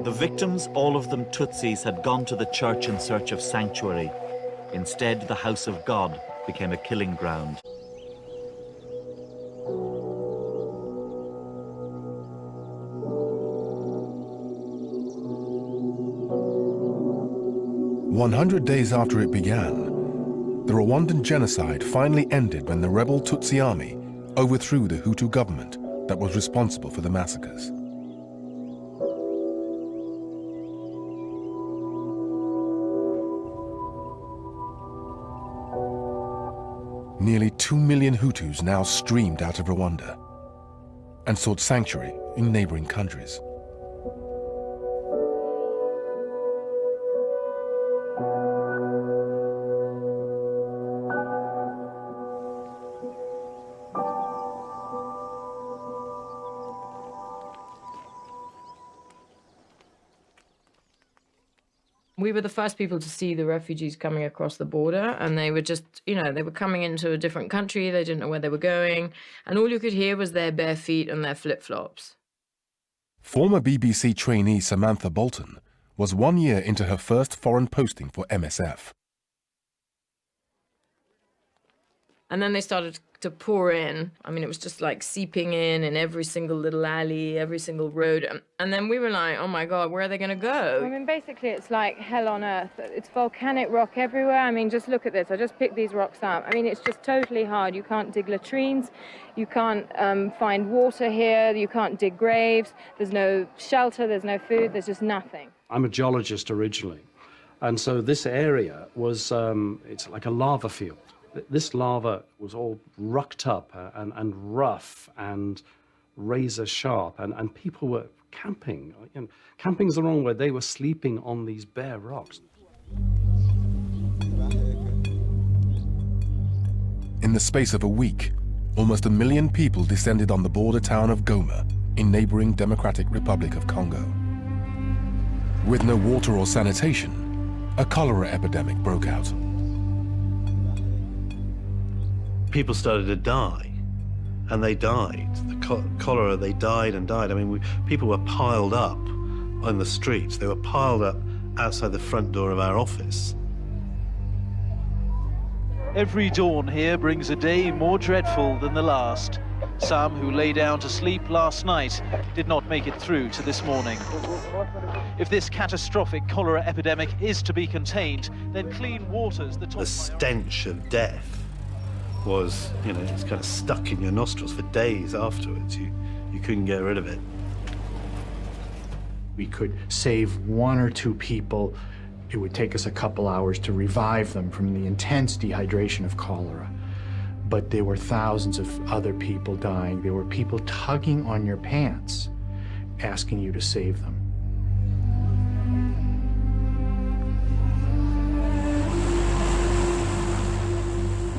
The victims, all of them Tutsis, had gone to the church in search of sanctuary. Instead, the house of God became a killing ground. "100 days after it began, the Rwandan genocide finally ended when the rebel Tutsi army overthrew the Hutu government that was responsible for the massacres. Nearly 2 million Hutus now streamed out of Rwanda and sought sanctuary in neighboring countries. We were the first people to see the refugees coming across the border, and they were just, they were coming into a different country. They didn't know where they were going, and all you could hear was their bare feet and their flip-flops. Former BBC trainee Samantha Bolton was 1 year into her first foreign posting for MSF. And then they started to pour in. I mean, it was just like seeping in every single little alley, every single road. And then we were like, oh my God, where are they going to go? I mean, basically, it's like hell on earth. It's volcanic rock everywhere. I mean, just look at this. I just picked these rocks up. I mean, it's just totally hard. You can't dig latrines. You can't find water here. You can't dig graves. There's no shelter. There's no food. There's just nothing. I'm a geologist originally. And so this area was, it's like a lava field. This lava was all rucked up and rough and razor sharp, and people were camping. Camping's the wrong word. They were sleeping on these bare rocks. In the space of a week, almost 1 million people descended on the border town of Goma in neighboring Democratic Republic of Congo. With no water or sanitation, a cholera epidemic broke out. People started to die, and they died. The cholera, they died and died. I mean, people were piled up on the streets. They were piled up outside the front door of our office. Every dawn here brings a day more dreadful than the last. Some who lay down to sleep last night did not make it through to this morning. If this catastrophic cholera epidemic is to be contained, then clean water's the top. The stench of death was, it's kind of stuck in your nostrils for days afterwards. You couldn't get rid of it. We could save 1 or 2 people. It would take us a couple hours to revive them from the intense dehydration of cholera. But there were thousands of other people dying. There were people tugging on your pants, asking you to save them.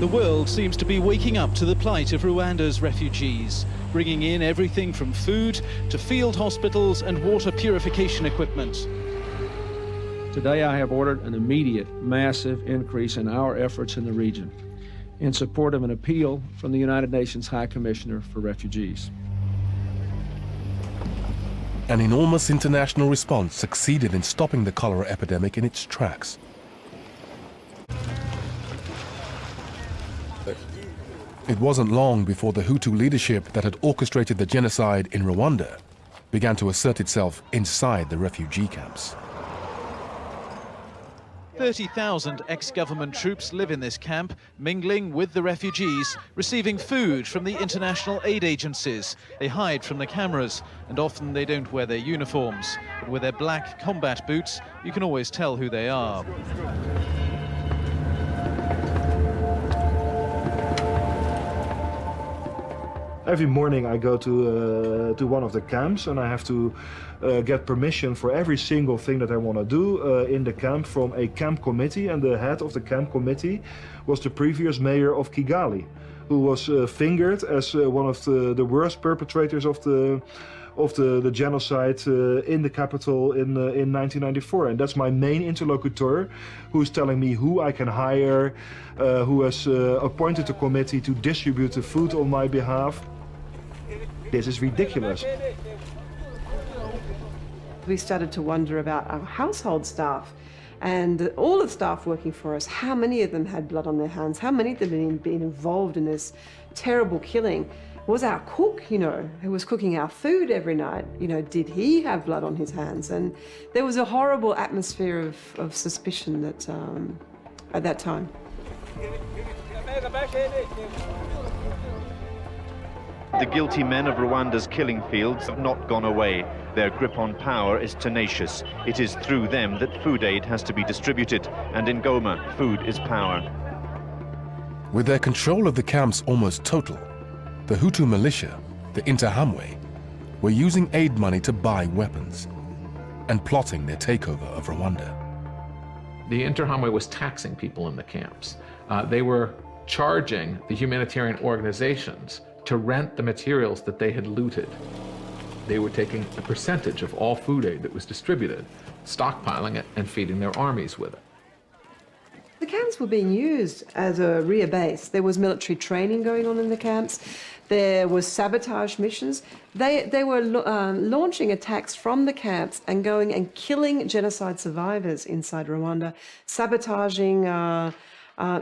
The world seems to be waking up to the plight of Rwanda's refugees, bringing in everything from food to field hospitals and water purification equipment. Today I have ordered an immediate, massive increase in our efforts in the region in support of an appeal from the United Nations High Commissioner for Refugees. An enormous international response succeeded in stopping the cholera epidemic in its tracks. It wasn't long before the Hutu leadership that had orchestrated the genocide in Rwanda began to assert itself inside the refugee camps. 30,000 ex-government troops live in this camp, mingling with the refugees, receiving food from the international aid agencies. They hide from the cameras, and often they don't wear their uniforms. But with their black combat boots, you can always tell who they are. Every morning I go to one of the camps, and I have to get permission for every single thing that I want to do in the camp from a camp committee, and the head of the camp committee was the previous mayor of Kigali, who was fingered as one of the worst perpetrators of the genocide in the capital in 1994. And that's my main interlocutor, who's telling me who I can hire, who has appointed a committee to distribute the food on my behalf. This is ridiculous. We started to wonder about our household staff and all the staff working for us. How many of them had blood on their hands? How many of them had been involved in this terrible killing? Was our cook, who was cooking our food every night, did he have blood on his hands? And there was a horrible atmosphere of suspicion that, at that time. The guilty men of Rwanda's killing fields have not gone away. Their grip on power is tenacious. It is through them that food aid has to be distributed, and in Goma, food is power. With their control of the camps almost total, the Hutu militia, the Interahamwe, were using aid money to buy weapons and plotting their takeover of Rwanda. The Interahamwe was taxing people in the camps. They were charging the humanitarian organizations to rent the materials that they had looted. They were taking a percentage of all food aid that was distributed, stockpiling it, and feeding their armies with it. The camps were being used as a rear base. There was military training going on in the camps. There was sabotage missions. They were launching attacks from the camps and going and killing genocide survivors inside Rwanda, sabotaging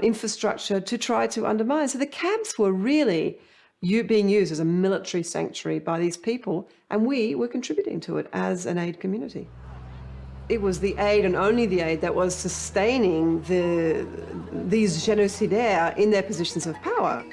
infrastructure to try to undermine. So the camps were really being used as a military sanctuary by these people, and we were contributing to it as an aid community. It was the aid, and only the aid, that was sustaining these génocidaires in their positions of power.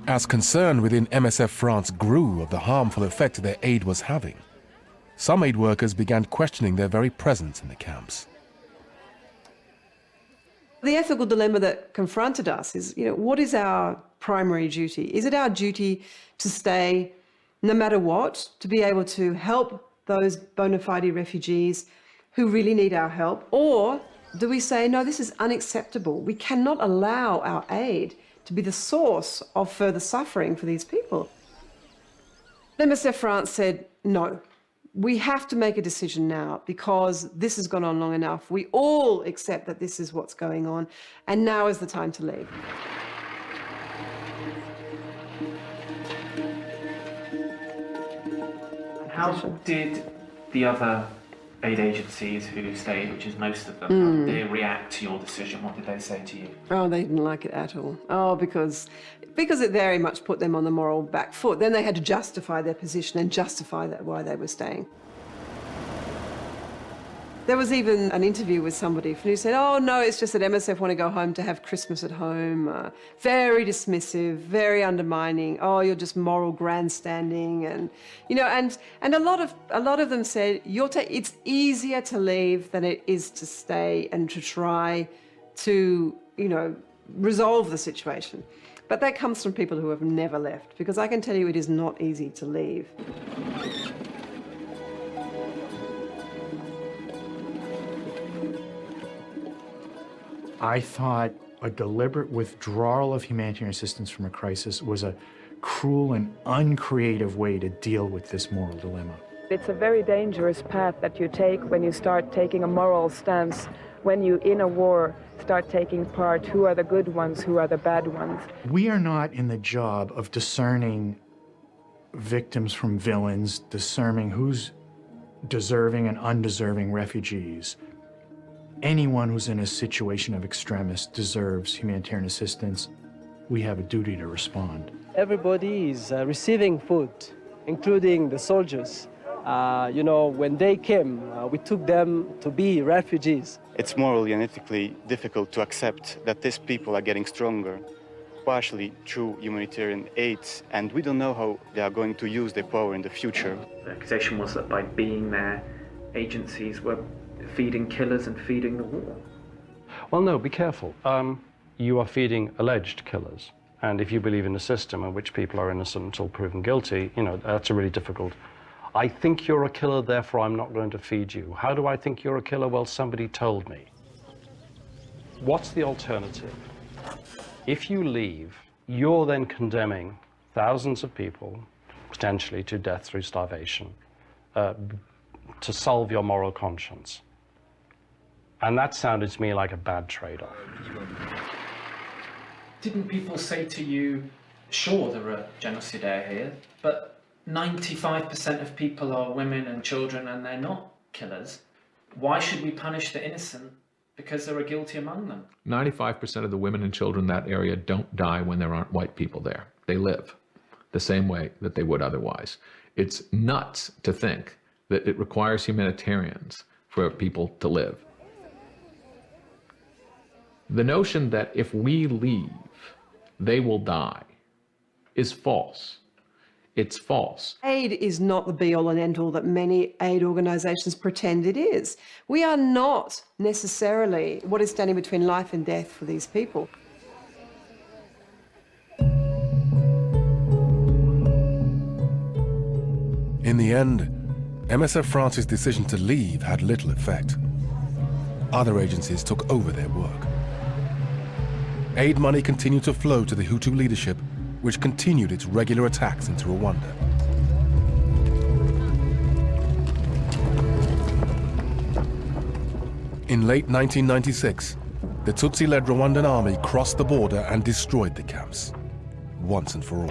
As concern within MSF France grew of the harmful effect their aid was having, some aid workers began questioning their very presence in the camps. The ethical dilemma that confronted us is, what is our primary duty? Is it our duty to stay no matter what, to be able to help those bona fide refugees who really need our help? Or do we say, no, this is unacceptable. We cannot allow our aid to be the source of further suffering for these people? MSF France said, no, we have to make a decision now because this has gone on long enough. We all accept that this is what's going on, and now is the time to leave. How did the other aid agencies who stayed, which is most of them, how did they react to your decision? What did they say to you? Oh, they didn't like it at all. Oh, because it very much put them on the moral back foot. Then they had to justify their position and justify why they were staying. There was even an interview with somebody who said, oh, no, it's just that MSF want to go home to have Christmas at home. Very dismissive, very undermining. Oh, you're just moral grandstanding. And, and a lot of them said, it's easier to leave than it is to stay and to try to, resolve the situation. But that comes from people who have never left, because I can tell you it is not easy to leave. I thought a deliberate withdrawal of humanitarian assistance from a crisis was a cruel and uncreative way to deal with this moral dilemma. It's a very dangerous path that you take when you start taking a moral stance, when you, in a war, start taking part, who are the good ones, who are the bad ones. We are not in the job of discerning victims from villains, discerning who's deserving and undeserving refugees. Anyone who's in a situation of extremis deserves humanitarian assistance. We have a duty to respond. Everybody is receiving food, including the soldiers. When they came, we took them to be refugees. It's morally and ethically difficult to accept that these people are getting stronger, partially through humanitarian aid, and we don't know how they are going to use their power in the future. The accusation was that by being there, agencies were feeding killers and feeding the war. Well, no, be careful. You are feeding alleged killers, And if you believe in a system in which people are innocent until proven guilty, you know, that's a really difficult. I think you're a killer, therefore I'm not going to feed you. How do I think you're a killer? Well, somebody told me. What's the alternative? If you leave, you're then condemning thousands of people, potentially to death through starvation, to solve your moral conscience. And that sounded to me like a bad trade-off. Didn't people say to you, sure, there are genocidaires here, but 95% of people are women and children and they're not killers? Why should we punish the innocent because there are guilty among them? 95% of the women and children in that area don't die when there aren't white people there. They live the same way that they would otherwise. It's nuts to think that it requires humanitarians for people to live. The notion that if we leave, they will die is false. It's false. Aid is not the be-all and end-all that many aid organisations pretend it is. We are not necessarily what is standing between life and death for these people. In the end, MSF France's decision to leave had little effect. Other agencies took over their work. Aid money continued to flow to the Hutu leadership, which continued its regular attacks into Rwanda. In late 1996, the Tutsi-led Rwandan army crossed the border and destroyed the camps, once and for all.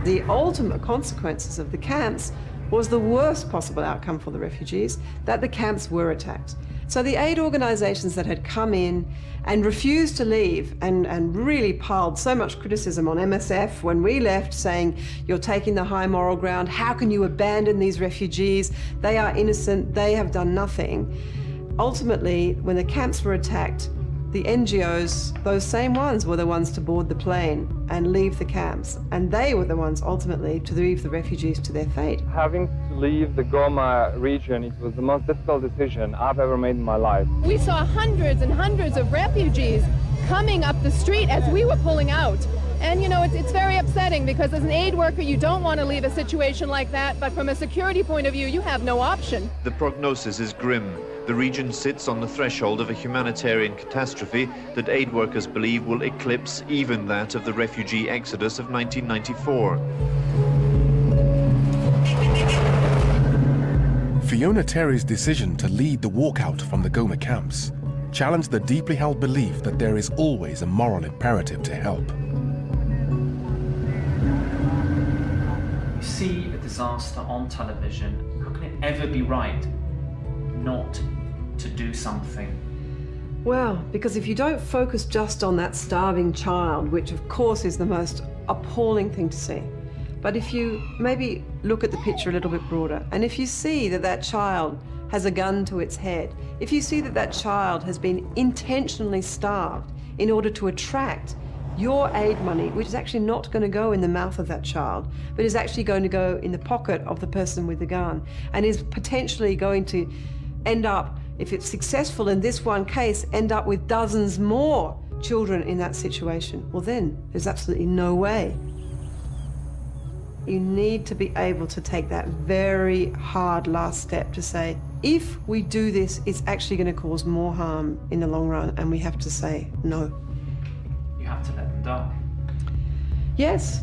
The ultimate consequences of the camps was the worst possible outcome for the refugees, that the camps were attacked. So the aid organisations that had come in and refused to leave and really piled so much criticism on MSF when we left, saying, you're taking the high moral ground, how can you abandon these refugees? They are innocent, they have done nothing. Ultimately, when the camps were attacked, the NGOs, those same ones, were the ones to board the plane and leave the camps. And they were the ones ultimately to leave the refugees to their fate. Having to leave the Goma region, it was the most difficult decision I've ever made in my life. We saw hundreds and hundreds of refugees coming up the street as we were pulling out. And you know, it's very upsetting because as an aid worker, you don't want to leave a situation like that, but from a security point of view, you have no option. The prognosis is grim. The region sits on the threshold of a humanitarian catastrophe that aid workers believe will eclipse even that of the refugee exodus of 1994. Fiona Terry's decision to lead the walkout from the Goma camps challenged the deeply held belief that there is always a moral imperative to help. You see a disaster on television, how can it ever be right not to do something? Well, because if you don't focus just on that starving child, which of course is the most appalling thing to see, but if you maybe look at the picture a little bit broader, and if you see that that child has a gun to its head, if you see that that child has been intentionally starved in order to attract your aid money, which is actually not going to go in the mouth of that child, but is actually going to go in the pocket of the person with the gun, and is potentially going to end up, if it's successful in this one case, end up with dozens more children in that situation, well then, there's absolutely no way. You need to be able to take that very hard last step to say, if we do this, it's actually going to cause more harm in the long run, and we have to say no. You have to let them die. Yes,